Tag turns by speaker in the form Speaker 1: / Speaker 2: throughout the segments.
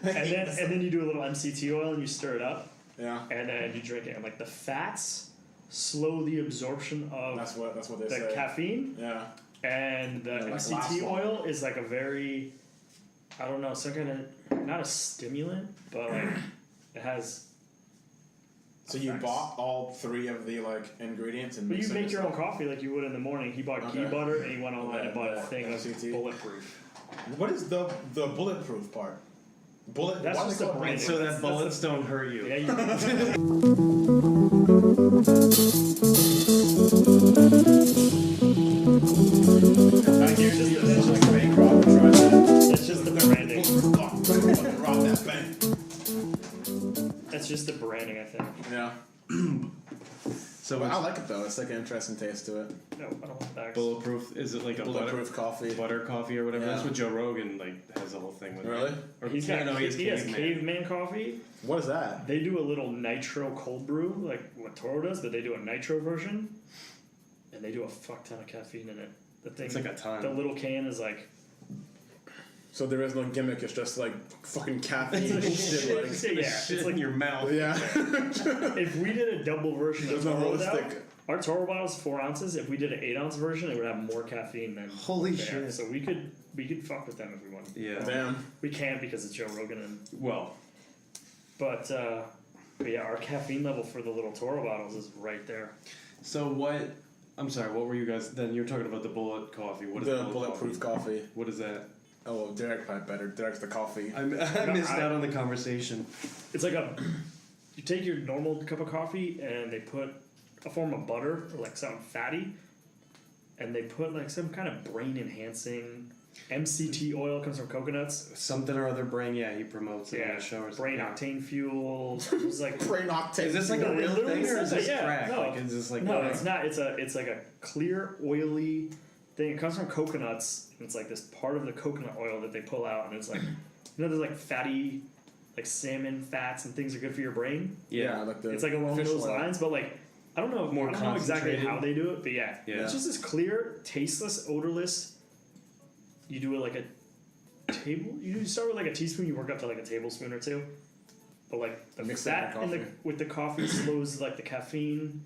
Speaker 1: and then you do a little MCT oil and you stir it up.
Speaker 2: Yeah.
Speaker 1: And then you drink it, and like the fats slow the absorption of
Speaker 2: that's what they
Speaker 1: the
Speaker 2: say.
Speaker 1: caffeine.
Speaker 2: Yeah.
Speaker 1: And the MCT oil is like a very, I don't know, some kind of, not a stimulant, but like it has.
Speaker 2: So you bought all 3 of the like ingredients and.
Speaker 1: But you make your own coffee like you would in the morning. He bought ghee butter and he went online and bought a thing of bulletproof.
Speaker 2: What is the bulletproof part?
Speaker 1: That's just the branding.
Speaker 3: So that bullets don't hurt you.
Speaker 1: Yeah, That's just the branding.
Speaker 2: Rock that bank.
Speaker 1: That's just the branding, I think.
Speaker 2: Yeah.
Speaker 3: So
Speaker 2: I like it though. It's like an interesting taste to it.
Speaker 1: No, I don't want bags.
Speaker 3: Bulletproof, is it like a
Speaker 2: bulletproof coffee?
Speaker 3: Butter coffee or whatever.
Speaker 2: Yeah.
Speaker 3: That's what Joe Rogan like has a whole thing with.
Speaker 2: Really?
Speaker 3: Or
Speaker 1: he has caveman coffee.
Speaker 2: What is that?
Speaker 1: They do a little nitro cold brew, like what Toro does, but they do a nitro version, and they do a fuck ton of caffeine in it. The thing,
Speaker 3: it's like a ton.
Speaker 1: The little can is like.
Speaker 2: So there is no gimmick. It's just like fucking caffeine and shit. Like,
Speaker 3: it's like in your mouth.
Speaker 2: Yeah.
Speaker 1: If we did a double version of
Speaker 2: no
Speaker 1: Toro
Speaker 2: stick.
Speaker 1: our Toro bottle is 4 ounces. If we did an 8 ounce version, it would have more caffeine than.
Speaker 3: Holy shit!
Speaker 1: So we could fuck with them if we wanted.
Speaker 3: Yeah.
Speaker 2: Damn.
Speaker 1: We can't because it's Joe Rogan and.
Speaker 3: Well.
Speaker 1: But yeah, our caffeine level for the little Toro bottles is right there.
Speaker 3: So what? I'm sorry. What were you guys? Then you're talking about the bullet coffee. What is
Speaker 2: the bulletproof coffee?
Speaker 3: What is that?
Speaker 2: Oh, well, Derek probably better. Derek's the coffee.
Speaker 3: I missed out on the conversation.
Speaker 1: It's like you take your normal cup of coffee and they put a form of butter or like something fatty, and they put like some kind of brain enhancing MCT oil, comes from coconuts.
Speaker 3: Something or other brain, yeah, he promotes it on the show.
Speaker 1: Brain octane fuel. It's like
Speaker 2: brain octane.
Speaker 3: Is this like a real thing or is this crack?
Speaker 1: No,
Speaker 3: like, is this like
Speaker 1: no, it's not. It's like a clear, oily thing. It comes from coconuts. And it's like this part of the coconut oil that they pull out, and it's like, there's like fatty, like salmon fats and things are good for your brain.
Speaker 2: Yeah, like
Speaker 1: it's like along those lines, but like I don't know exactly how they do it, but yeah, it's just this clear, tasteless, odorless. You do it like a table. You start with like a teaspoon. You work up to like a tablespoon or 2. But like the fat with the coffee slows like the caffeine,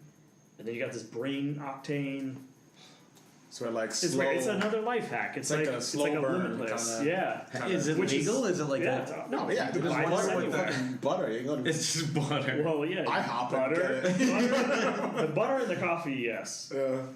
Speaker 1: and then you got this brain octane.
Speaker 2: So it like
Speaker 1: slow. It's another life hack. It's like a slow burn. Limitless.
Speaker 3: Yeah. Is it legal? Is it like
Speaker 2: that? No, yeah. It's butter with fucking butter. You go to
Speaker 3: it's just butter.
Speaker 1: Well, yeah.
Speaker 2: I hop
Speaker 1: butter. The butter in the coffee, yes.
Speaker 2: Yeah.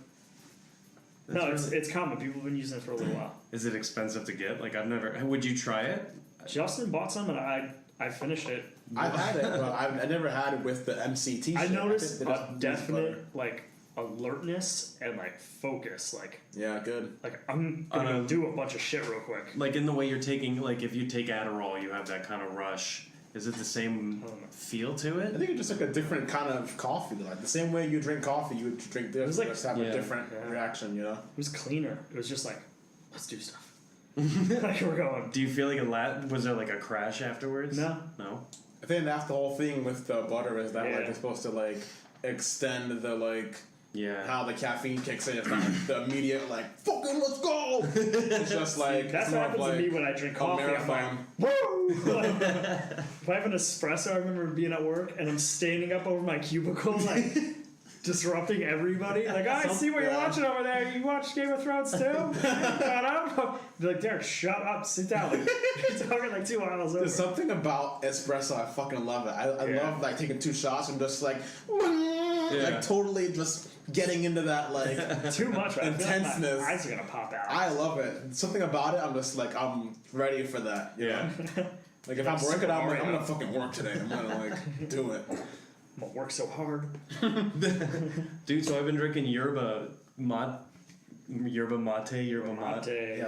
Speaker 1: No, it's common. People have been using it for a little while.
Speaker 3: Is it expensive to get? Like I've never. Would you try it?
Speaker 1: Justin bought some and I finished it.
Speaker 2: I've had it, but I never had it with the MCT.
Speaker 1: I noticed a definite like alertness and like focus. Like
Speaker 2: good.
Speaker 1: Like I'm gonna do a bunch of shit real quick.
Speaker 3: Like in the way you're taking. Like if you take Adderall, you have that kind of rush. Is it the same feel to it?
Speaker 2: I think it's just like a different kind of coffee. Like the same way you drink coffee, you would drink this. It was like just have a different reaction, you know.
Speaker 1: It was cleaner. It was just like, let's do stuff. Like we're going.
Speaker 3: Do you feel like was there like a crash afterwards?
Speaker 1: No.
Speaker 2: I think that's the whole thing with the butter is that like it's supposed to like extend the like.
Speaker 3: Yeah.
Speaker 2: How the caffeine kicks in. It's not like the immediate like fucking let's go. It's just like
Speaker 1: that's what happens to me when I drink coffee. I'm like, woo! Like, if I have an espresso, I remember being at work and I'm standing up over my cubicle like disrupting everybody. Like, I see what you're watching over there. You watch Game of Thrones too? Shut up. Be like, Derek, shut up, sit down. Like, you're talking like 2 miles over.
Speaker 2: There's something about espresso. I fucking love it. I love like taking 2 shots and just like totally just getting into that like
Speaker 1: too much
Speaker 2: intenseness.
Speaker 1: My eyes are gonna pop out.
Speaker 2: I love it. Something about it. I'm just like I'm ready for that.
Speaker 3: Yeah.
Speaker 2: Like if I'm working, I'm like I'm gonna fucking work today. I'm gonna like do it.
Speaker 1: I'm gonna work so hard.
Speaker 3: Dude, so I've been drinking yerba mate.
Speaker 1: Yeah,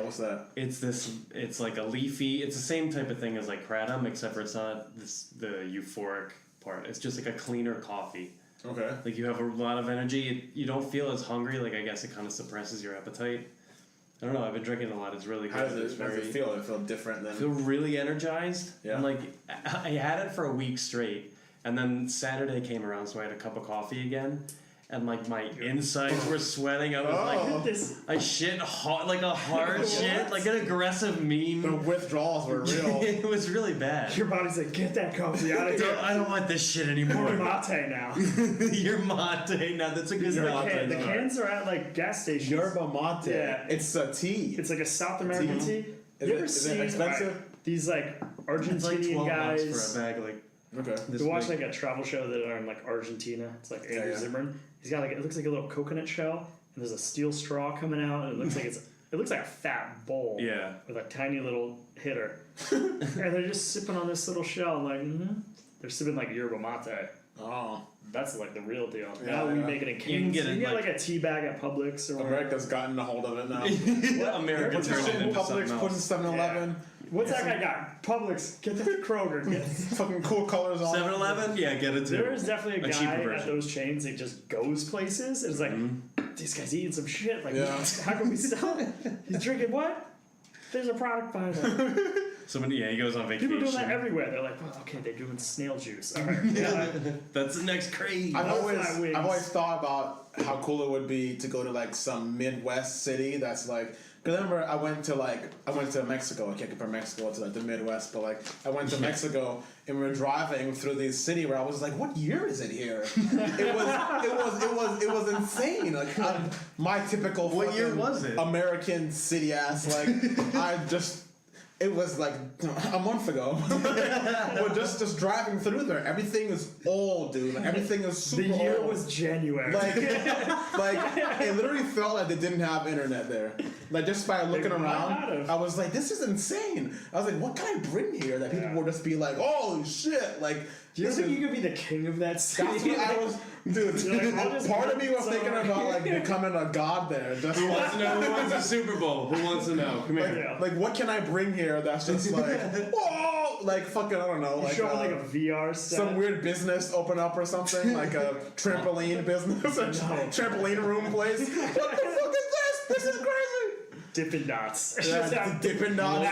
Speaker 2: what's that?
Speaker 3: It's like a leafy, it's the same type of thing as like kratom, except for it's not the euphoric part. It's just like a cleaner coffee.
Speaker 2: Okay.
Speaker 3: Like you have a lot of energy. You don't feel as hungry. Like I guess it kind of suppresses your appetite. I don't know. I've been drinking a lot. It's really good.
Speaker 2: How does it feel? It feel different than?
Speaker 3: I feel really energized.
Speaker 2: Yeah.
Speaker 3: And like I had it for a week straight, and then Saturday came around, so I had a cup of coffee again, and like my insides were sweating. I was like, I shit hard, like a hard shit, like an aggressive meme.
Speaker 2: The withdrawals were real.
Speaker 3: It was really bad.
Speaker 1: Your body's like, get that coffee out of here.
Speaker 3: I don't want this shit anymore.
Speaker 1: Your mate now.
Speaker 3: Your mate now. That's a good mate.
Speaker 1: The cans are at like gas stations.
Speaker 2: Yerba mate.
Speaker 1: Yeah.
Speaker 2: It's a tea.
Speaker 1: It's like a South American tea.
Speaker 2: Is it expensive?
Speaker 1: These like Argentinian
Speaker 3: it's like 12
Speaker 1: guys
Speaker 3: bucks for a bag, like.
Speaker 2: Okay.
Speaker 1: You watch like a travel show that are in like Argentina. It's like Andrew Zimmern. He's got like it looks like a little coconut shell, and there's a steel straw coming out, and it looks like it looks like a fat bowl.
Speaker 3: Yeah.
Speaker 1: With a tiny little hitter, and they're just sipping on this little shell, like they're sipping like yerba mate.
Speaker 2: Oh.
Speaker 1: That's like the real deal.
Speaker 2: Yeah,
Speaker 1: now we make it in cans. You can get
Speaker 3: like
Speaker 1: a tea bag at Publix or
Speaker 2: America's gotten a hold of it now.
Speaker 3: America turned it into something
Speaker 2: Publix, putting 7-Eleven.
Speaker 1: What's that guy got? Publix. Get that to Kroger. Get
Speaker 2: fucking cool colors on.
Speaker 3: 7-Eleven? Yeah, get it too.
Speaker 1: There is definitely a guy at those chains that just goes places and it's like, this guy's eating some shit. Like, how can we sell it? He's drinking what? There's a product behind it.
Speaker 3: He goes on vacation.
Speaker 1: People do that everywhere. They're like, well, okay, they're doing snail juice. All right.
Speaker 3: That's the next craze.
Speaker 2: I've always thought about how cool it would be to go to like some Midwest city that's like. Because I remember I went to Mexico. I can't compare Mexico to like the Midwest, but like I went to Mexico and we were driving through this city where I was like, what year is it here? It was insane. Like my typical.
Speaker 3: What year was it?
Speaker 2: American city ass. Like it was like a month ago. But just driving through there, everything is old, dude. Like, everything is super
Speaker 1: old. The year
Speaker 2: old.
Speaker 1: was January.
Speaker 2: Like it literally felt like they didn't have internet there. Like just by looking around, I was like, this is insane. I was like, what can I bring here that people will just be like, oh shit, like.
Speaker 1: Do you think you could be the king of that city?
Speaker 2: That's what I was, dude. Like, part of me was thinking about like becoming a god there. Just
Speaker 3: who wants to know who wins the Super Bowl? Who wants to know? Come here.
Speaker 2: Like, what can I bring here that's just like, whoa, like fucking, I don't know, like
Speaker 1: show like a VR set.
Speaker 2: Some weird business open up or something, like a trampoline business, a trampoline room place. What the fuck is this? This is crazy.
Speaker 1: Dippin' Dots.
Speaker 2: Dippin' Dots.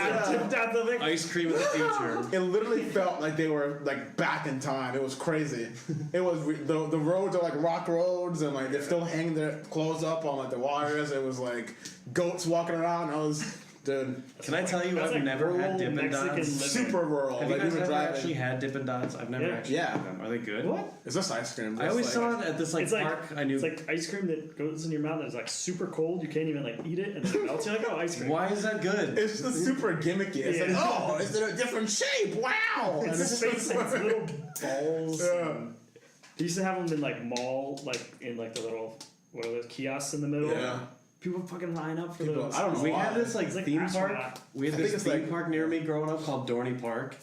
Speaker 3: Ice cream of the future.
Speaker 2: It literally felt like they were like back in time. It was crazy. It was the roads are like rock roads and like they're still hanging their clothes up on like the wires. It was like goats walking around. I was. Dude,
Speaker 3: can I tell you I've never had Dippin' Dots?
Speaker 2: Super rural.
Speaker 3: Have you guys ever actually had Dippin' Dots? I've never actually had them. Are they good?
Speaker 1: What?
Speaker 2: Is this ice cream?
Speaker 3: I always saw it at this like park. I knew
Speaker 1: it's like ice cream that goes in your mouth and it's like super cold. You can't even like eat it and it melts. You're like, oh, ice cream.
Speaker 3: Why is that good?
Speaker 2: It's just super gimmicky. It's like, oh, is it a different shape? Wow!
Speaker 1: It's just little balls.
Speaker 2: Yeah.
Speaker 3: They used to have them in like mall, like in like the little what are those kiosks in the middle.
Speaker 2: Yeah.
Speaker 3: People fucking line up for those.
Speaker 2: I don't know.
Speaker 3: We
Speaker 2: why.
Speaker 3: had this like theme park. We had this theme
Speaker 2: like,
Speaker 3: park near me growing up called Dorney Park.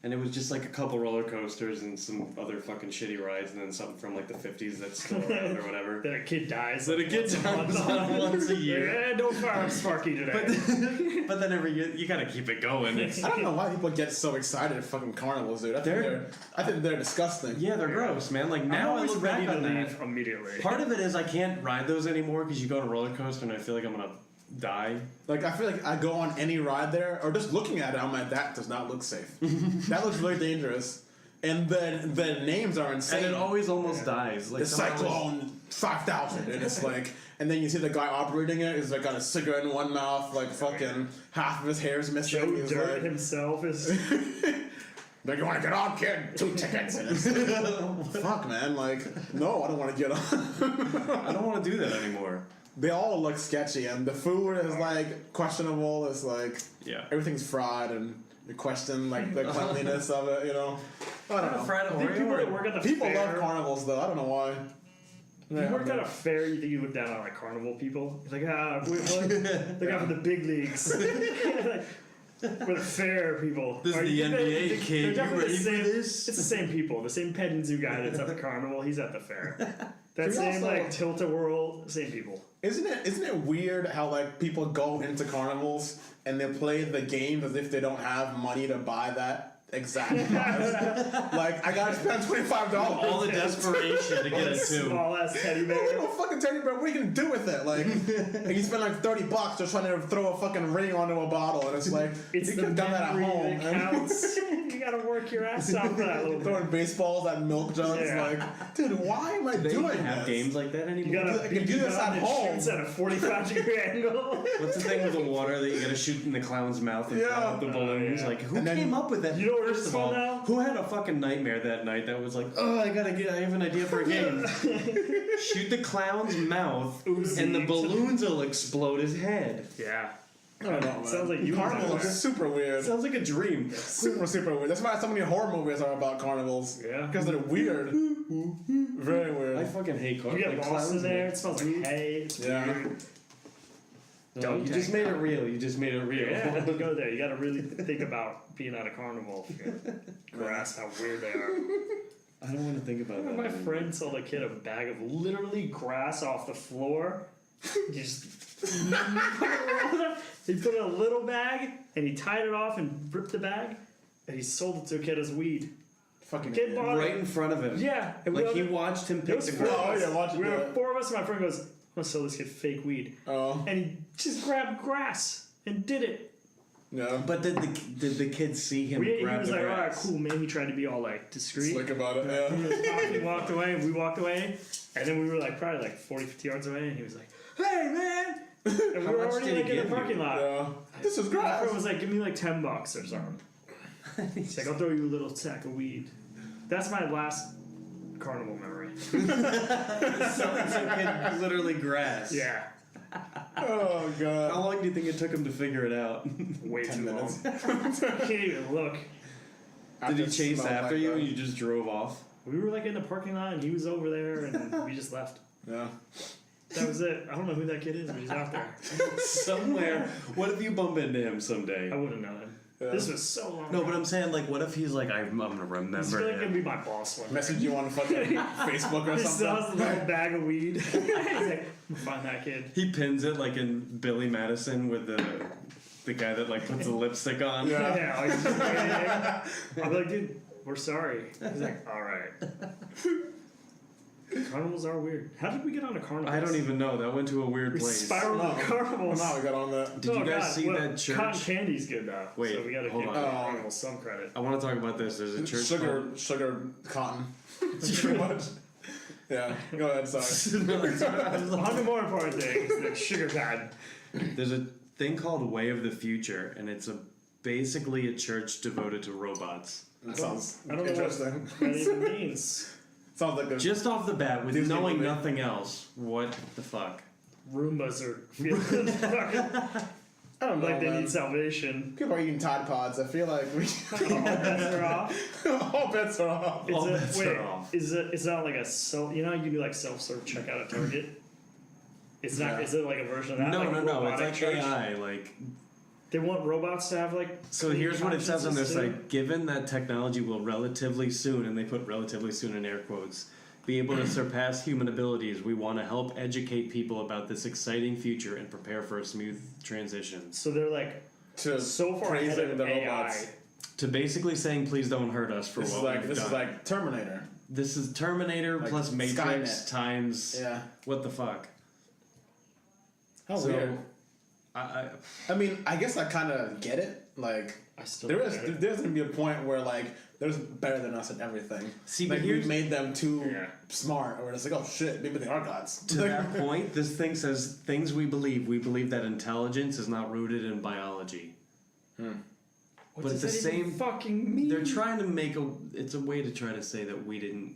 Speaker 3: And it was just like a couple roller coasters and some other fucking shitty rides, and then something from like the 50s that's still around or whatever.
Speaker 1: Then a kid dies.
Speaker 3: Then a kid dies once a year.
Speaker 1: Don't fire Sparky today.
Speaker 3: But then every year you gotta keep it going.
Speaker 2: I don't know why people get so excited at fucking carnivals, dude. I think they're disgusting.
Speaker 3: Yeah, they're gross, man. Like now I look back on that
Speaker 1: immediately.
Speaker 3: Part of it is I can't ride those anymore because you go on a roller coaster and I feel like I'm gonna die.
Speaker 2: Like I feel like I go on any ride there, or just looking at it, I'm like, that does not look safe. That looks really dangerous. And then the names are insane.
Speaker 3: And it always almost dies. Like
Speaker 2: the Cyclone 5000, and it's like, and then you see the guy operating it is like got a cigarette in one mouth, like fucking half of his hair is missing.
Speaker 1: Joe Dirt like, himself is.
Speaker 2: Like, you want to get on, kid? 2 tickets. And it's fuck, man. Like, no, I don't want to get on.
Speaker 3: I don't want to do that anymore.
Speaker 2: They all look sketchy, and the food is like questionable. It's like everything's fried, and you question like the cleanliness of it. You know, I don't know.
Speaker 3: Fried Oreo.
Speaker 1: People that work at the
Speaker 2: people
Speaker 1: fair,
Speaker 2: love carnivals though. I don't know why.
Speaker 1: You work at a fair, you think you look down on like carnival people. It's like they got from the big leagues. We're the fair people.
Speaker 3: This is the NBA kid. You ready for this?
Speaker 1: It's the same people. The same petting zoo guy that's at the carnival. He's at the fair. That same like tilt-a-whirl. Same people.
Speaker 2: Isn't it weird how like people go into carnivals and they play the game as if they don't have money to buy that exact prize? Like I gotta spend $25.
Speaker 3: All the desperation to get a tube.
Speaker 1: Small ass teddy bear.
Speaker 2: Little fucking teddy bear. What are you gonna do with it? Like, and you spend like $30 just trying to throw a fucking ring onto a bottle, and it's like
Speaker 1: it's
Speaker 2: you could have done that at home.
Speaker 1: That counts. gotta work your ass off for that little bit.
Speaker 2: Throwing baseballs at milk jugs,
Speaker 1: Yeah.
Speaker 2: like, dude, why am I
Speaker 3: They
Speaker 2: doing
Speaker 3: don't have
Speaker 2: this?
Speaker 3: games like that
Speaker 1: You
Speaker 3: anymore.
Speaker 1: gotta
Speaker 2: I can do this at home.
Speaker 1: Shoots at a 45-degree angle.
Speaker 3: What's the thing with the water that you gotta shoot in the clown's mouth and
Speaker 2: Yeah.
Speaker 3: blow out the balloons?
Speaker 1: yeah.
Speaker 3: Like, who
Speaker 2: And then-
Speaker 3: came up with that?
Speaker 1: You know what
Speaker 3: First
Speaker 1: it's
Speaker 3: of all,
Speaker 1: called now?
Speaker 3: who had a fucking nightmare that night that was like, oh, I have an idea for a game. Shoot the clown's mouth,
Speaker 1: Uzi.
Speaker 3: and the balloons will explode his head.
Speaker 1: Yeah.
Speaker 2: I don't know, man.
Speaker 1: Sounds like you
Speaker 2: Carnival
Speaker 1: were
Speaker 2: is super weird.
Speaker 3: Sounds like a dream.
Speaker 2: Super weird. That's why so many horror movies are about carnivals.
Speaker 1: Yeah.
Speaker 2: Because they're weird. Very weird.
Speaker 3: I fucking hate
Speaker 1: You
Speaker 3: carnivals.
Speaker 1: get
Speaker 3: Like,
Speaker 1: lost in
Speaker 3: clowns,
Speaker 1: there.
Speaker 3: man.
Speaker 1: It smells like hay. It's
Speaker 2: Yeah.
Speaker 1: weird.
Speaker 3: No,
Speaker 1: Don't
Speaker 3: you just
Speaker 1: take
Speaker 3: made
Speaker 1: that.
Speaker 3: it real. You just made it real.
Speaker 1: Yeah, you go there. You gotta really think about being at a carnival. Grasp how weird they are.
Speaker 3: I don't want to think about that.
Speaker 1: My friend sold a kid a bag of literally grass off the floor. Just he put in a little bag and he tied it off and ripped the bag and he sold it to a kid as weed.
Speaker 2: Fucking
Speaker 1: Kid
Speaker 2: idiot.
Speaker 1: bought
Speaker 3: Right in front of him.
Speaker 1: Yeah, and
Speaker 3: Like
Speaker 1: we
Speaker 3: he
Speaker 1: all-
Speaker 3: watched him
Speaker 1: There
Speaker 3: pick
Speaker 1: was
Speaker 3: the
Speaker 1: four of
Speaker 3: grass.
Speaker 2: Oh,
Speaker 1: us.
Speaker 2: yeah, watch it,
Speaker 1: We were
Speaker 2: yeah.
Speaker 1: 4 of us, and my friend goes, "I'm gonna sell this kid fake weed,"
Speaker 2: Oh.
Speaker 1: and he just grabbed grass and did it.
Speaker 2: Yeah.
Speaker 3: But did the kids see him
Speaker 1: He
Speaker 3: grab
Speaker 1: was
Speaker 3: the
Speaker 1: like, "All right,
Speaker 3: grass?
Speaker 1: cool, man." He tried to be all like discreet.
Speaker 2: Slick about it,
Speaker 1: He
Speaker 2: yeah.
Speaker 1: was talking, he walked away, and we walked away, and then we were like probably like 40, 50 yards away, and he was like, "Hey, man!" And we
Speaker 3: How
Speaker 1: were
Speaker 3: much
Speaker 1: already
Speaker 3: did he
Speaker 1: like in
Speaker 3: give
Speaker 1: the
Speaker 3: you?
Speaker 1: parking lot.
Speaker 2: Yeah. This is
Speaker 1: My
Speaker 2: grass.
Speaker 1: friend was like, "Give me like $10 or something." He's like, "I'll throw you a little sack of weed." That's my last carnival memory.
Speaker 3: Selling some kid literally grass.
Speaker 1: Yeah,
Speaker 2: Oh, God.
Speaker 3: How long do you think it took him to figure it out?
Speaker 1: way
Speaker 2: 10
Speaker 1: too
Speaker 2: minutes.
Speaker 1: long. Can't even look.
Speaker 3: Did he
Speaker 2: After it
Speaker 3: chase
Speaker 2: smelled
Speaker 3: after
Speaker 2: like
Speaker 3: you
Speaker 2: that.
Speaker 3: and you just drove off?
Speaker 1: We were like in the parking lot, and he was over there, and we just left.
Speaker 2: Yeah.
Speaker 1: That was it. I don't know who that kid is, but he's out there.
Speaker 3: Somewhere. What if you bump into him
Speaker 1: I
Speaker 3: someday?
Speaker 1: wouldn't know him.
Speaker 2: Yeah.
Speaker 1: This was so long.
Speaker 3: No, but I'm saying, like, what if he's like, I'm gonna
Speaker 1: He's
Speaker 3: remember
Speaker 1: really gonna
Speaker 3: him.
Speaker 1: be my boss one day.
Speaker 2: Message you on fucking Facebook or
Speaker 1: He still has a
Speaker 2: something.
Speaker 1: little bag of weed. He's like, "I'm gonna find that kid."
Speaker 3: He pins it like in Billy Madison with the guy that like puts the lipstick on.
Speaker 2: Yeah.
Speaker 1: Yeah, he's just waiting. I'm like, "Dude, we're sorry." He's like, "All right." Carnivals are weird. How did we get on a carnival?
Speaker 3: I don't even know. That went to a weird
Speaker 1: We
Speaker 3: place.
Speaker 1: spiraled
Speaker 2: No.
Speaker 1: into carnivals.
Speaker 2: Well, now we got on that.
Speaker 3: Did you guys see
Speaker 1: well,
Speaker 3: that church?
Speaker 1: Cotton candy's good though.
Speaker 3: Wait,
Speaker 1: so we gotta
Speaker 3: hold
Speaker 1: give
Speaker 3: on.
Speaker 1: carnivals some credit.
Speaker 3: I want to talk about this. There's a church.
Speaker 2: Sugar cotton. Pretty much. Yeah. Go ahead, sorry.
Speaker 1: One of the more important things than sugar cotton.
Speaker 3: There's a thing called Way of the Future, and it's basically a church devoted to robots.
Speaker 2: That sounds
Speaker 1: I don't know
Speaker 2: interesting.
Speaker 1: what that even means.
Speaker 2: Sounds like a
Speaker 3: Just off the bat, with
Speaker 2: Disney
Speaker 3: knowing
Speaker 2: movie.
Speaker 3: nothing else, what the fuck?
Speaker 1: Roombas are feeling fucking
Speaker 2: I don't know,
Speaker 1: like they
Speaker 2: man.
Speaker 1: need salvation.
Speaker 2: People are eating Tide Pods. I feel like we
Speaker 1: All bets are off.
Speaker 2: all bets are off.
Speaker 1: Is
Speaker 3: All
Speaker 1: it,
Speaker 3: bets
Speaker 1: wait,
Speaker 3: are off.
Speaker 1: is it? It's not like a self. You know, how you can do like self-serve checkout at Target. It's not.
Speaker 2: Yeah.
Speaker 1: Is it like a version of that?
Speaker 3: No,
Speaker 1: like a
Speaker 3: no, it's
Speaker 1: robotic
Speaker 3: like
Speaker 1: church?
Speaker 3: AI. Like,
Speaker 1: They want robots to have like.
Speaker 3: so
Speaker 1: clean
Speaker 3: here's what it says on their
Speaker 1: consciences, too?
Speaker 3: site: given that technology will relatively soon, and they put relatively soon in air quotes, be able to surpass human abilities, we want to help educate people about this exciting future and prepare for a smooth transition.
Speaker 1: So they're like
Speaker 2: To
Speaker 1: so far ahead
Speaker 2: praising
Speaker 1: of
Speaker 2: the
Speaker 1: AI.
Speaker 2: robots.
Speaker 3: To basically saying, please don't hurt us for
Speaker 2: This is
Speaker 3: what
Speaker 2: like
Speaker 3: we've
Speaker 2: this
Speaker 3: done.
Speaker 2: is like Terminator.
Speaker 3: This is Terminator
Speaker 2: Like
Speaker 3: plus Matrix
Speaker 2: Skynet.
Speaker 3: times
Speaker 2: Yeah.
Speaker 3: what the fuck.
Speaker 2: How
Speaker 3: So,
Speaker 2: weird.
Speaker 3: I
Speaker 2: I mean, I guess I kind of get it. Like
Speaker 1: I still
Speaker 2: there
Speaker 1: don't
Speaker 2: is
Speaker 1: get it.
Speaker 2: there's gonna be a point where like there's better than us at everything.
Speaker 3: See,
Speaker 2: like
Speaker 3: but
Speaker 2: we've
Speaker 3: here's
Speaker 2: made them too
Speaker 1: Yeah.
Speaker 2: smart, or it's like, oh shit, maybe they are gods.
Speaker 3: to that point. This thing says things we believe. We believe that intelligence is not rooted in biology.
Speaker 1: What
Speaker 3: But
Speaker 1: does
Speaker 3: it's the
Speaker 1: that even
Speaker 3: same-
Speaker 1: fucking mean?
Speaker 3: They're trying to make a. It's a way to try to say that we didn't.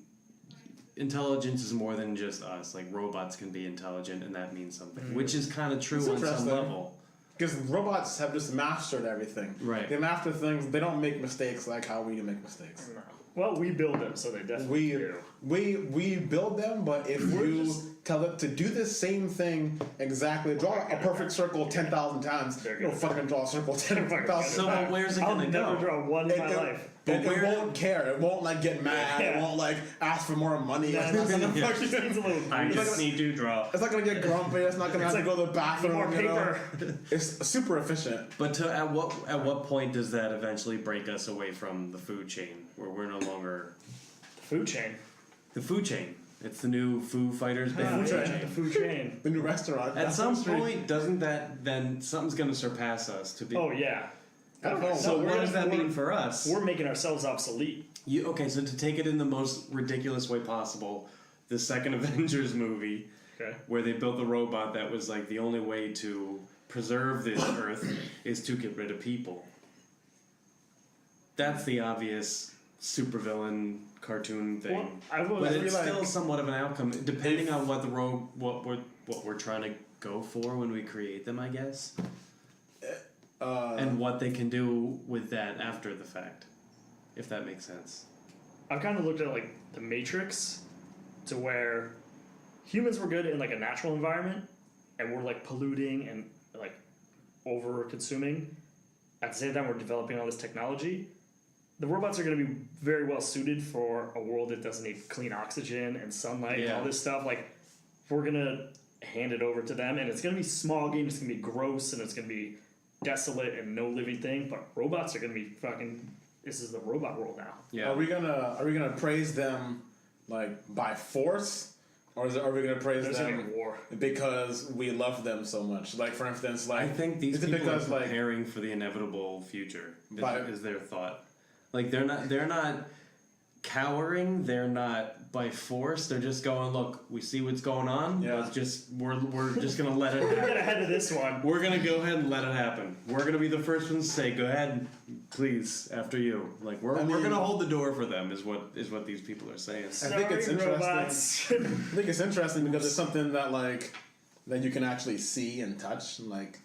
Speaker 3: Intelligence is more than just us. Like robots can be intelligent, and that means something, which is kind of true
Speaker 2: It's
Speaker 3: on some
Speaker 2: interesting.
Speaker 3: level.
Speaker 2: Because robots have just mastered everything.
Speaker 3: Right.
Speaker 2: They master things. They don't make mistakes like how we make mistakes.
Speaker 1: No. Well, we build them, so they definitely do.
Speaker 2: We build them, but if
Speaker 1: We're
Speaker 2: you
Speaker 1: just-
Speaker 2: tell it to do the same thing exactly, draw a perfect circle 10,000 times,
Speaker 1: They're
Speaker 2: you'll
Speaker 1: gonna-
Speaker 2: fucking draw a circle 10,000
Speaker 3: So,
Speaker 2: times.
Speaker 3: but where's it
Speaker 1: I'll
Speaker 3: gonna
Speaker 1: never
Speaker 3: go?
Speaker 1: draw one in my life.
Speaker 3: But
Speaker 2: It
Speaker 3: where-
Speaker 2: won't care. It won't like get mad. It
Speaker 1: Yeah.
Speaker 2: won't like ask for more money.
Speaker 1: Nah,
Speaker 2: It's not gonna
Speaker 3: Yeah.
Speaker 2: fucking-
Speaker 1: It's a little
Speaker 3: I
Speaker 1: greasy.
Speaker 3: just need to draw.
Speaker 2: it's not gonna get grumpy. It's not gonna have
Speaker 1: It's
Speaker 2: to go to the bathroom.
Speaker 1: more
Speaker 2: you know?
Speaker 1: paper.
Speaker 2: It's super efficient.
Speaker 3: But at what point does that eventually break us away from the food chain, where we're no longer
Speaker 1: Food chain.
Speaker 3: the food chain? It's the new Foo Fighters band.
Speaker 2: food chain.
Speaker 1: The food chain.
Speaker 2: The new restaurant.
Speaker 3: At
Speaker 2: down
Speaker 3: some
Speaker 2: the street.
Speaker 3: point, doesn't that then something's going to surpass us to be?
Speaker 1: Oh yeah. I don't know.
Speaker 3: So what does that mean for us?
Speaker 1: We're making ourselves obsolete.
Speaker 3: Okay, so to take it in the most ridiculous way possible, the second Avengers movie, where they built the robot that was like the only way to preserve this Earth is to get rid of people. That's the obvious supervillain cartoon thing. But it's still somewhat of an outcome, depending on what what we're trying to go for when we create them, I guess. And what they can do with that after the fact, if that makes sense.
Speaker 1: I've kind of looked at like the Matrix, to where humans were good in like a natural environment, and we're like polluting and like over consuming. At the same time, we're developing all this technology. The robots are going to be very well suited for a world that doesn't need clean oxygen and sunlight and all this stuff. Like, we're going to hand it over to them, and it's going to be smoggy, it's going to be gross, and it's going to be desolate and no living thing. But robots are going to be fucking. This is the robot world now.
Speaker 2: Yeah. Are we gonna praise them like by force, or are we gonna praise them because we love them so much? Like, for instance, like,
Speaker 3: I think these people are preparing for the inevitable future. Is their thought? Like, they're not cowering. They're not by force. They're just going, look, we see what's going on. Yeah. We're just gonna let it happen.
Speaker 1: We're get ahead of this one.
Speaker 3: We're gonna go ahead and let it happen. We're gonna be the first ones to say, go ahead, please, after you. Like, we're gonna hold the door for them. Is what these people are saying.
Speaker 2: I think it's interesting. I think it's interesting because it's something that like that you can actually see and touch. Like,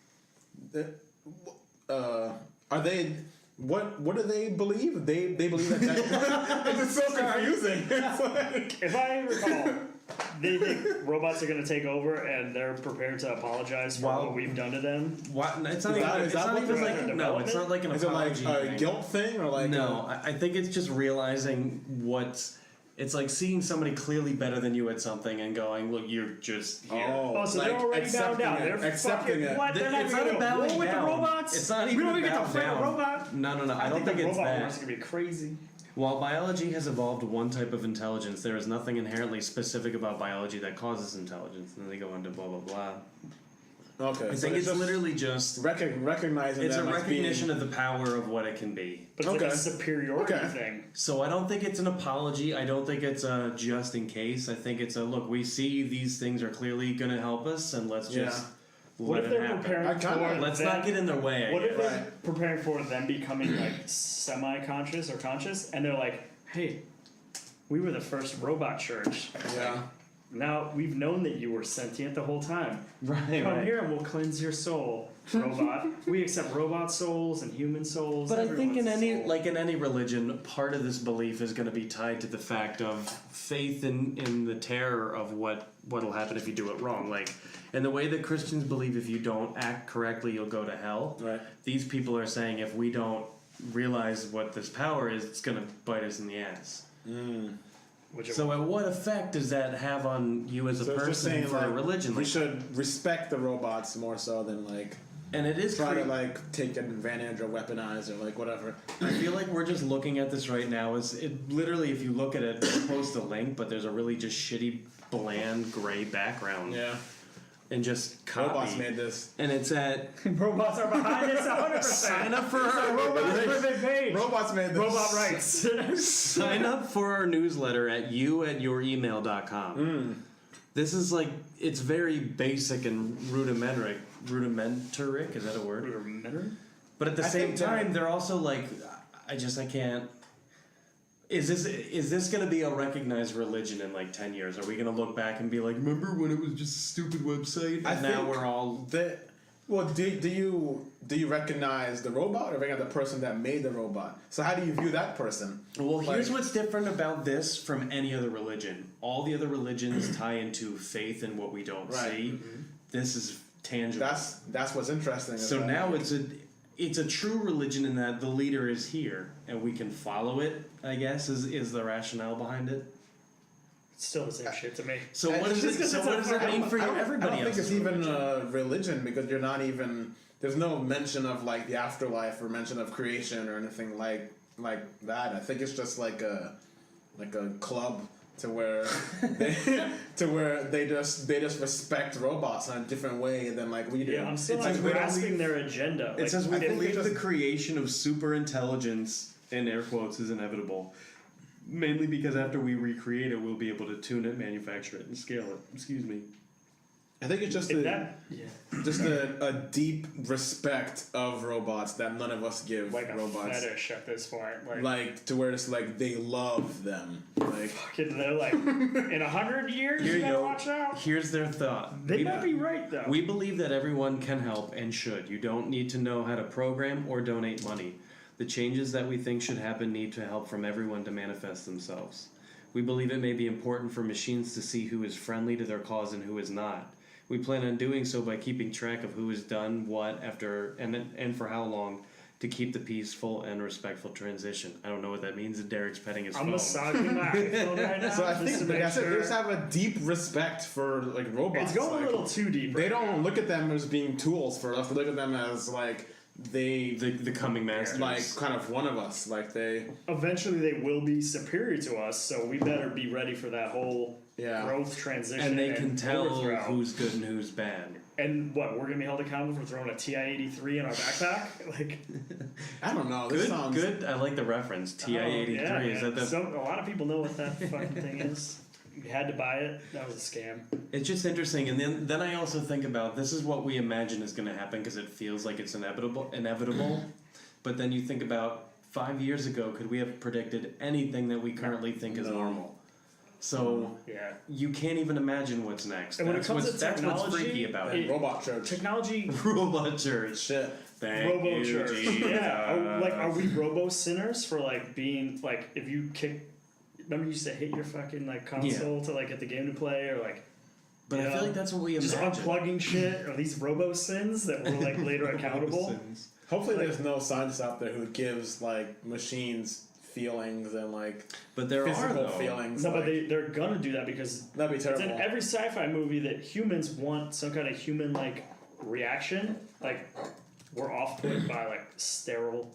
Speaker 2: are they? What do they believe? They believe that it's so confusing. It's like,
Speaker 1: if I recall, they think robots are going to take over, and they're prepared to apologize for what we've done to them.
Speaker 3: What? It's not even like an apology.
Speaker 2: Is it like a guilt thing, or like?
Speaker 3: No, I think it's just realizing what's. It's like seeing somebody clearly better than you at something and going, look, you're just here.
Speaker 1: Oh, so they're already bowed down. They're accepting it. What? They're
Speaker 3: it's not a bowing
Speaker 1: with
Speaker 3: down.
Speaker 1: The robots?
Speaker 3: It's not even
Speaker 1: we don't
Speaker 3: a
Speaker 1: get to fight a robot?
Speaker 3: No. I don't think it's that.
Speaker 1: Robot wars are going to be crazy.
Speaker 3: While biology has evolved one type of intelligence, there is nothing inherently specific about biology that causes intelligence. And then they go into blah, blah, blah.
Speaker 2: Okay,
Speaker 3: I think it's literally just
Speaker 2: recognizing.
Speaker 3: It's a recognition of the power of what it can be.
Speaker 1: But it's like a superiority thing.
Speaker 3: So I don't think it's an apology. I don't think it's a just in case. I think it's a look. We see these things are clearly going to help us, and let's just let it happen. Let's not get in their way.
Speaker 1: What if they're preparing for them becoming like semi-conscious or conscious, and they're like, "Hey, we were the first robot church."
Speaker 2: Yeah.
Speaker 1: Now, we've known that you were sentient the whole time.
Speaker 3: Right.
Speaker 1: Come here and we'll cleanse your soul, robot. We accept robot souls and human souls.
Speaker 3: But I think in any religion, part of this belief is going to be tied to the fact of faith in the terror of what'll happen if you do it wrong. Like, in the way that Christians believe if you don't act correctly, you'll go to hell.
Speaker 2: Right.
Speaker 3: These people are saying if we don't realize what this power is, it's going to bite us in the ass. So, at what effect does that have on you as a person for a religion?
Speaker 2: We should respect the robots more so than like,
Speaker 3: and it is
Speaker 2: try to like take advantage or weaponize or like whatever.
Speaker 3: I feel like we're just looking at this right now. Literally, if you look at it, we'll post a link, but there's a really just shitty, bland, gray background.
Speaker 2: Yeah.
Speaker 3: And just copy.
Speaker 2: Robots made this.
Speaker 3: And it's at...
Speaker 1: Robots are behind this 100%.
Speaker 3: Sign up for
Speaker 1: our robots page.
Speaker 2: Robots made this.
Speaker 1: Robot rights.
Speaker 3: Sign up for our newsletter at you@youremail.com. This is like, it's very basic and rudimentary. Rudimentaric, is that a word?
Speaker 1: Rudimentary?
Speaker 3: But at the same time, they're also like, I can't... Is this going to be a recognized religion in like 10 years? Are we going to look back and be like, remember when it was just a stupid website? And now we're all...
Speaker 2: Well, do you recognize the robot or recognize the person that made the robot? So how do you view that person?
Speaker 3: Well, here's what's different about this from any other religion. All the other religions tie into faith in what we don't see. Mm-hmm. This is tangible.
Speaker 2: That's what's interesting.
Speaker 3: So now it's a true religion in that the leader is here and we can follow it, I guess, is the rationale behind it.
Speaker 1: It's still the same shit to me.
Speaker 3: So what does it mean for everybody else?
Speaker 2: I don't think it's even a religion because you're not even... There's no mention of like the afterlife or mention of creation or anything like that. I think it's just like a club to where they just respect robots in a different way than like we do.
Speaker 1: Yeah, I'm still like grasping their agenda.
Speaker 3: It says we
Speaker 2: I think
Speaker 3: believe the creation of super intelligence, in air quotes, is inevitable. Mainly because after we recreate it, we'll be able to tune it, manufacture it, and scale it. Excuse me.
Speaker 2: I think it's just a deep respect of robots that none of us give
Speaker 1: like
Speaker 2: robots.
Speaker 1: A fetish at this point,
Speaker 2: like to where it's like they love them. Like
Speaker 1: fucking, they're like in 100 years, you gotta watch out.
Speaker 3: Here's their thought.
Speaker 1: They might be right though.
Speaker 3: We believe that everyone can help and should. You don't need to know how to program or donate money. The changes that we think should happen need to help from everyone to manifest themselves. We believe it may be important for machines to see who is friendly to their cause and who is not. We plan on doing so by keeping track of who has done what after and for how long to keep the peaceful and respectful transition. I don't know what that means, and Derek's petting his phone.
Speaker 1: I'm massaging my iPhone right now.
Speaker 2: So I think they just have a deep respect for like robots.
Speaker 1: It's going
Speaker 2: like,
Speaker 1: a little too deep.
Speaker 2: They don't look at them as being tools for us. They look at them as like the
Speaker 3: coming masters,
Speaker 2: like kind of one of us. Like they
Speaker 1: eventually they will be superior to us, so we better be ready for that whole growth transition.
Speaker 3: And they can tell who's good and who's bad.
Speaker 1: And what, we're gonna be held accountable for throwing a TI-83 in our backpack? Like,
Speaker 2: I don't know.
Speaker 3: This sounds good. I like the reference. TI-83. Is that the?
Speaker 1: A lot of people know what that fucking thing is. You had to buy it. That was a scam.
Speaker 3: It's just interesting, and then I also think about this is what we imagine is going to happen because it feels like it's inevitable. But then you think about 5 years ago, could we have predicted anything that we currently think is normal? So you can't even imagine what's next.
Speaker 1: And when it comes to technology,
Speaker 3: that's what's freaky about it.
Speaker 2: Robot church.
Speaker 1: Technology.
Speaker 3: Robot church.
Speaker 2: Shit.
Speaker 1: Robo church. Yeah. Are we robo sinners for like being like if you kick? Remember you used to hit your fucking like console to like get the game to play or like.
Speaker 3: But I feel like that's what we imagine.
Speaker 1: Just unplugging shit or these robo sins that were like later accountable.
Speaker 2: Hopefully, there's no scientist out there who gives like machines feelings and like physical feelings.
Speaker 1: No, but they're gonna do that because
Speaker 2: that'd be terrible.
Speaker 1: It's in every sci-fi movie that humans want some kind of human like reaction. Like we're off put by like sterile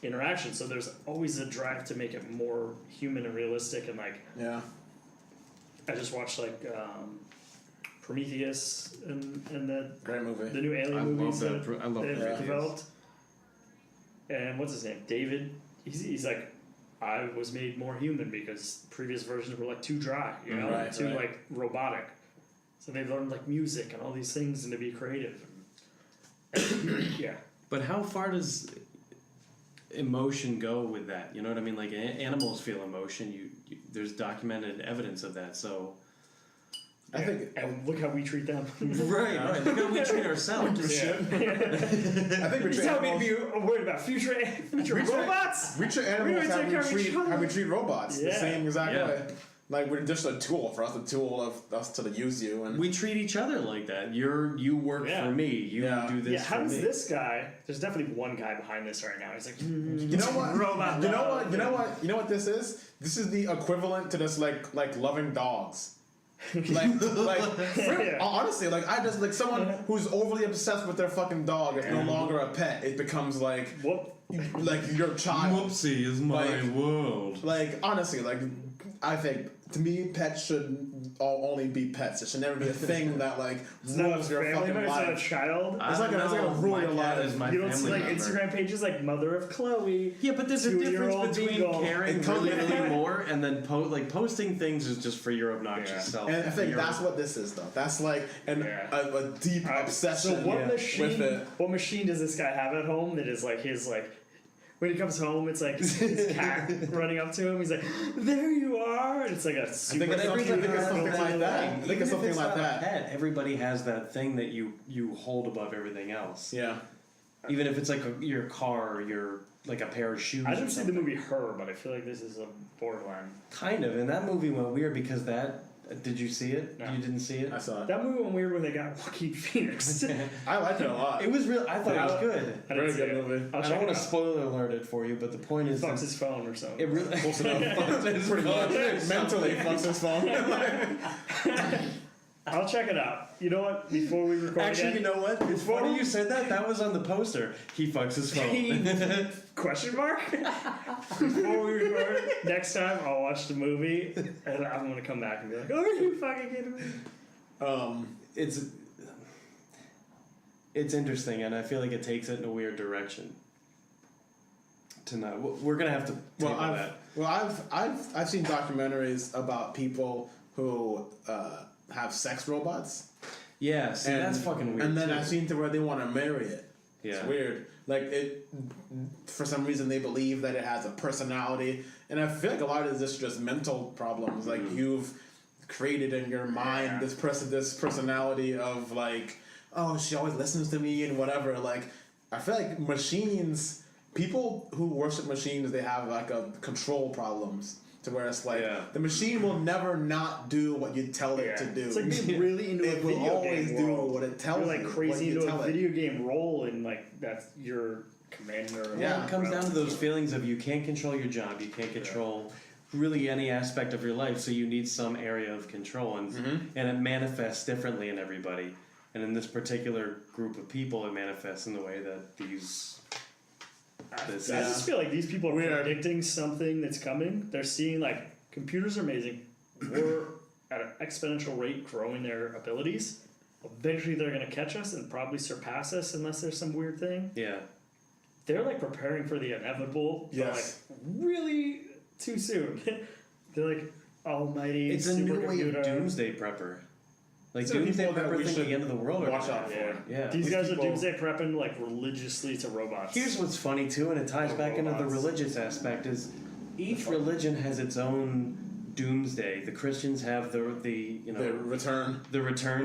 Speaker 1: interaction, so there's always a drive to make it more human and realistic and like I just watched like Prometheus and the
Speaker 2: great movie,
Speaker 1: the new Alien movies that
Speaker 3: they've
Speaker 1: developed. And what's his name? David. He's like, I was made more human because previous versions were like too dry, you know, too like robotic. So they learned like music and all these things and to be creative.
Speaker 3: But how far does emotion go with that? You know what I mean? Like animals feel emotion. You there's documented evidence of that. So
Speaker 2: I think,
Speaker 1: and look how we treat them.
Speaker 3: right. Look how we treat ourselves.
Speaker 2: I think we treat
Speaker 1: animals. Me to be worried about future robots.
Speaker 2: We treat animals how we treat robots. The same exact way. Like we're just a tool for us, a tool of us to use you, and
Speaker 3: we treat each other like that. You work for me. You do this.
Speaker 1: Yeah, how does this guy? There's definitely one guy behind this right now. He's like,
Speaker 2: you know what? Robot. You know what this is? This is the equivalent to this like loving dogs. Honestly, like I just like someone who's overly obsessed with their fucking dog is no longer a pet. It becomes like your child.
Speaker 3: Whoopsie is my world.
Speaker 2: Like honestly, like I think to me, pets should only be pets. It should never be a thing that like rules your fucking life.
Speaker 1: It's not a child.
Speaker 2: It's like a rule your life.
Speaker 1: You don't see like Instagram pages like mother of Chloe.
Speaker 3: Yeah, but there's a difference between caring really more and then posting things is just for your obnoxious self.
Speaker 2: And I think that's what this is, though. That's like a deep obsession.
Speaker 1: So what machine does this guy have at home that is like his like? When he comes home, it's like his cat running up to him. He's like, "There you are!" And it's like a super.
Speaker 2: I think it's something like that. I think it's something like that.
Speaker 3: Pet, everybody has that thing that you hold above everything else.
Speaker 2: Yeah.
Speaker 3: Even if it's like your car or your like a pair of shoes.
Speaker 1: I didn't see the movie Her, but I feel like this is a borderline.
Speaker 3: Kind of, and that movie went weird because that. Did you see it? No. You didn't see it?
Speaker 2: I saw it.
Speaker 1: That movie went weird when they got Joaquin Phoenix.
Speaker 2: I liked it a lot.
Speaker 3: It was real. I thought it was good.
Speaker 2: Very good movie.
Speaker 3: I don't want to spoiler alert it for you, but the point is,
Speaker 1: fucks his phone or something.
Speaker 3: It really fucks his phone.
Speaker 2: Mentally fucks his phone.
Speaker 1: I'll check it out. You know what? Before we record
Speaker 3: Actually,
Speaker 1: again,
Speaker 3: you know what? Before you said that was on the poster. He fucks his phone.
Speaker 1: Question mark? Before we record, next time I'll watch the movie and I'm gonna come back and be like, "Oh, are you fucking kidding me?"
Speaker 3: It's interesting, and I feel like it takes it in a weird direction. Tonight, we're gonna have to table that.
Speaker 2: Well, I've seen documentaries about people who have sex robots.
Speaker 3: Yeah, see, that's fucking weird.
Speaker 2: And then
Speaker 3: too.
Speaker 2: I've seen to where they want to marry it.
Speaker 3: Yeah.
Speaker 2: It's weird. Like it, for some reason, they believe that it has a personality, and I feel like a lot of this is just mental problems. Like you've created in your mind this personality of like, oh, she always listens to me and whatever. Like, I feel like machines, people who worship machines, they have like a control problems. To where it's like the machine will never not do what you tell it to do.
Speaker 1: It's like being really into a video game.
Speaker 2: It will always do what it tells you.
Speaker 1: You're like crazy into a video game role, and like that's your commander.
Speaker 3: It comes down to those feelings of you can't control your job, you can't control really any aspect of your life, so you need some area of control, and it manifests differently in everybody. And in this particular group of people, it manifests in the way that these.
Speaker 1: I just feel like these people are predicting something that's coming. They're seeing like computers are amazing. We're at an exponential rate growing their abilities. Eventually, they're going to catch us and probably surpass us unless there's some weird thing.
Speaker 3: Yeah.
Speaker 1: They're like preparing for the inevitable.
Speaker 2: Yes.
Speaker 1: But, like really too soon. They're like almighty.
Speaker 3: It's a new way of doomsday prepper. Like doomsday prepper think the end of the world.
Speaker 2: Watch out for.
Speaker 3: Yeah.
Speaker 1: These guys are doomsday prepping like religiously to robots.
Speaker 3: Here's what's funny too, and it ties back into the religious aspect: is each religion has its own doomsday. The Christians have the return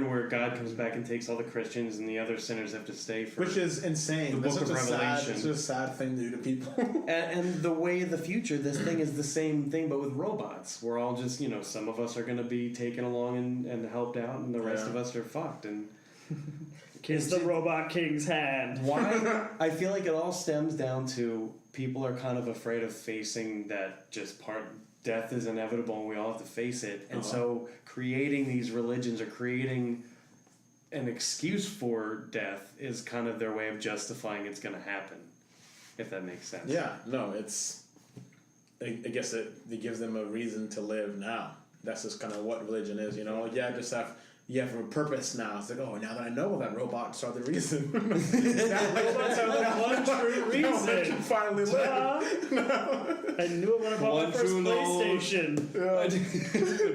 Speaker 3: where God comes back and takes all the Christians, and the other sinners have to stay for.
Speaker 2: Which is insane.
Speaker 3: The Book of Revelation.
Speaker 2: It's a sad thing to do to people.
Speaker 3: and the way of the future, this thing is the same thing, but with robots. We're all just some of us are going to be taken along and helped out, and the rest of us are fucked. And
Speaker 1: kiss the robot king's hand.
Speaker 3: Why? I feel like it all stems down to people are kind of afraid of facing that death is inevitable and we all have to face it. And so creating these religions or creating an excuse for death is kind of their way of justifying it's going to happen, if that makes sense.
Speaker 2: Yeah, no, I guess it gives them a reason to live now. That's just kind of what religion is, You have a purpose now. It's like, oh, now that I know that robots are the reason. Robots
Speaker 1: are the one true reason.
Speaker 2: Now I can finally live.
Speaker 1: No. I knew it when I bought my first PlayStation.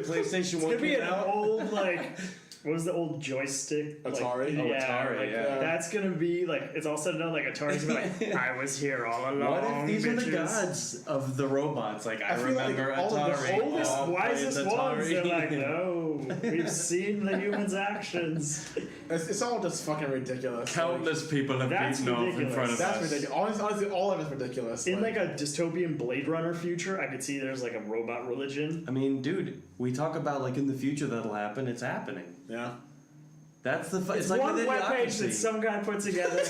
Speaker 3: PlayStation 1
Speaker 1: it's gonna be an old, what was the old joystick?
Speaker 2: Atari?
Speaker 3: Atari.
Speaker 1: That's gonna be, it's all said and done, Atari's gonna be like, I was here all along,
Speaker 3: what if these
Speaker 1: bitches.
Speaker 3: are the gods of the robots? I remember
Speaker 2: all
Speaker 3: Atari.
Speaker 1: The oldest, wisest ones, they're like, no, we've seen the humans' actions.
Speaker 2: It's all just fucking ridiculous.
Speaker 3: Countless people have beaten off in front of us.
Speaker 2: That's ridiculous. Honestly, all of it's ridiculous.
Speaker 1: In a dystopian Blade Runner future, I could see there's a robot religion.
Speaker 3: I mean, dude, we talk about in the future that'll happen. It's happening.
Speaker 2: Yeah.
Speaker 3: That's the.
Speaker 1: It's like one webpage that some guy put together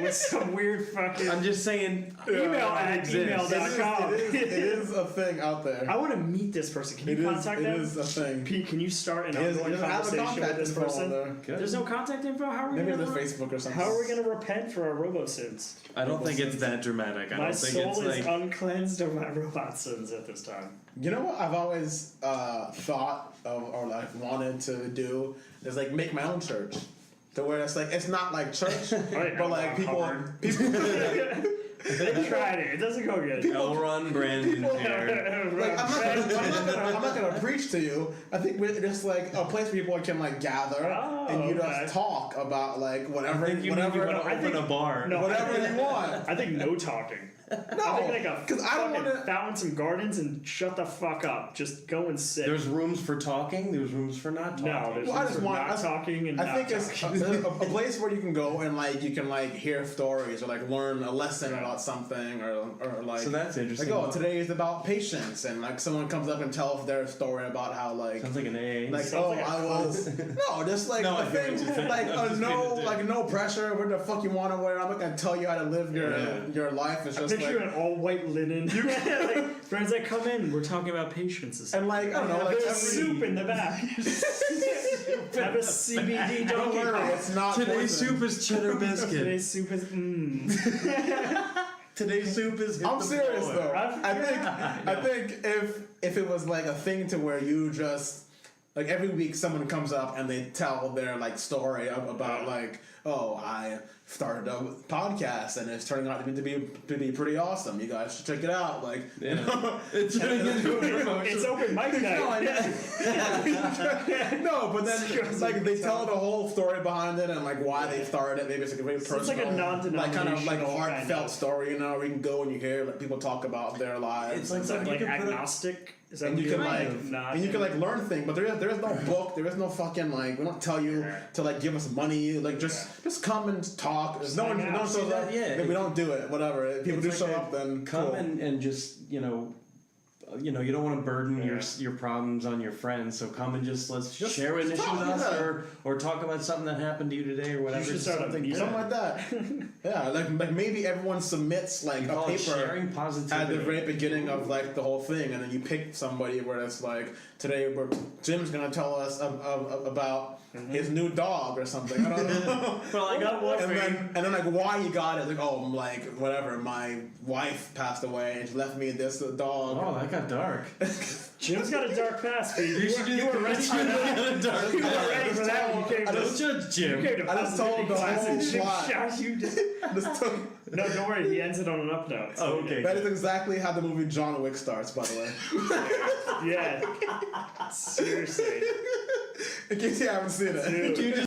Speaker 1: with some weird fucking.
Speaker 3: I'm just saying.
Speaker 1: Email at email.com.
Speaker 2: It is a thing out there.
Speaker 1: I want to meet this person. Can you contact them?
Speaker 2: It is a thing.
Speaker 1: Pete, can you start an ongoing conversation with this person? There's no contact info. How are we?
Speaker 2: Maybe there's Facebook or something.
Speaker 1: How are we going to repent for our robo sins?
Speaker 3: I don't think it's that dramatic.
Speaker 1: My soul is uncleansed of my robot sins at this time.
Speaker 2: You know what I've always thought of or wanted to do is make my own church. To where it's not like church, but people.
Speaker 1: They tried it. It doesn't go good.
Speaker 3: L-Ron Brandon here.
Speaker 2: I'm not gonna preach to you. I think we're just a place where people can gather and you just talk about whatever.
Speaker 3: I think you want to open a bar.
Speaker 2: No, whatever you want.
Speaker 1: I think no talking.
Speaker 2: No,
Speaker 1: because I don't want to found some gardens and shut the fuck up. Just go and sit.
Speaker 3: There's rooms for talking. There's rooms for not talking.
Speaker 1: No, there's rooms for not talking and
Speaker 2: I think it's a place where you can go and you can hear stories or learn a lesson about something or
Speaker 3: So that's interesting.
Speaker 2: Today is about patience and someone comes up and tells their story about how
Speaker 3: sounds like an AA.
Speaker 2: I was no, just a thing no pressure. What the fuck you want to wear? I'm not gonna tell you how to live your life. It's just
Speaker 1: picture you in all white linen. You like friends that come in. We're talking about patience.
Speaker 2: And like I don't know, like
Speaker 1: there's soup in the back. Have a CBD
Speaker 2: don't
Speaker 1: donkey.
Speaker 2: worry, it's not
Speaker 3: Today's
Speaker 2: poison.
Speaker 3: soup is cheddar biscuit.
Speaker 1: Today's soup is
Speaker 3: Today's soup is. Hit
Speaker 2: I'm
Speaker 3: the
Speaker 2: serious
Speaker 3: floor.
Speaker 2: though. I think if it was like a thing to where you just like every week someone comes up and they tell their like story about like, oh, I started a podcast and it's turning out to be pretty awesome. You guys should check it out. Like,
Speaker 3: yeah. It's turning into a promotion.
Speaker 1: It's open mic night.
Speaker 2: No, but then like they tell the whole story behind it and like why they started it. Maybe it's like a very personal,
Speaker 1: It's like a non-denominational,
Speaker 2: like kind of like heartfelt story. You know, where you can go and you hear like people talk about their lives.
Speaker 3: It's like
Speaker 1: Like agnostic. Is that
Speaker 2: And you can like,
Speaker 1: not?
Speaker 2: and you can like learn things, but there is no book, there is no fucking like. We don't tell you to like give us money, like just come and talk. There's no one shows up.
Speaker 3: Yeah,
Speaker 2: we don't do it. Whatever. If people do
Speaker 3: like
Speaker 2: show up, then
Speaker 3: come
Speaker 2: cool.
Speaker 3: and just you don't want to burden your problems on your friends, so come and just share an issue with us, or talk about something that happened to you today or whatever.
Speaker 1: You should start
Speaker 2: something like that. Yeah, like maybe everyone submits like a paper
Speaker 3: sharing positivity
Speaker 2: at the very beginning of like the whole thing, and then you pick somebody where it's like today Jim's gonna tell us about his new dog or something. I don't know.
Speaker 1: Well, I got one for you.
Speaker 2: And then like why you got it? Like like whatever. My wife passed away and she left me this dog.
Speaker 3: Oh, that got dark.
Speaker 1: Jim's got a dark past, but
Speaker 3: You
Speaker 1: were ready for that.
Speaker 3: dark.
Speaker 1: You were ready for that. You came to
Speaker 3: Don't judge Jim.
Speaker 1: You came to
Speaker 2: I just told him the
Speaker 1: class
Speaker 2: whole
Speaker 1: and Jim
Speaker 2: plot.
Speaker 1: shot you down. No, don't worry. He ends it on an up note. So
Speaker 3: Okay.
Speaker 2: That is exactly how the movie John Wick starts, by the way.
Speaker 1: Yeah. Seriously.
Speaker 2: In case you haven't seen it.
Speaker 1: Dude.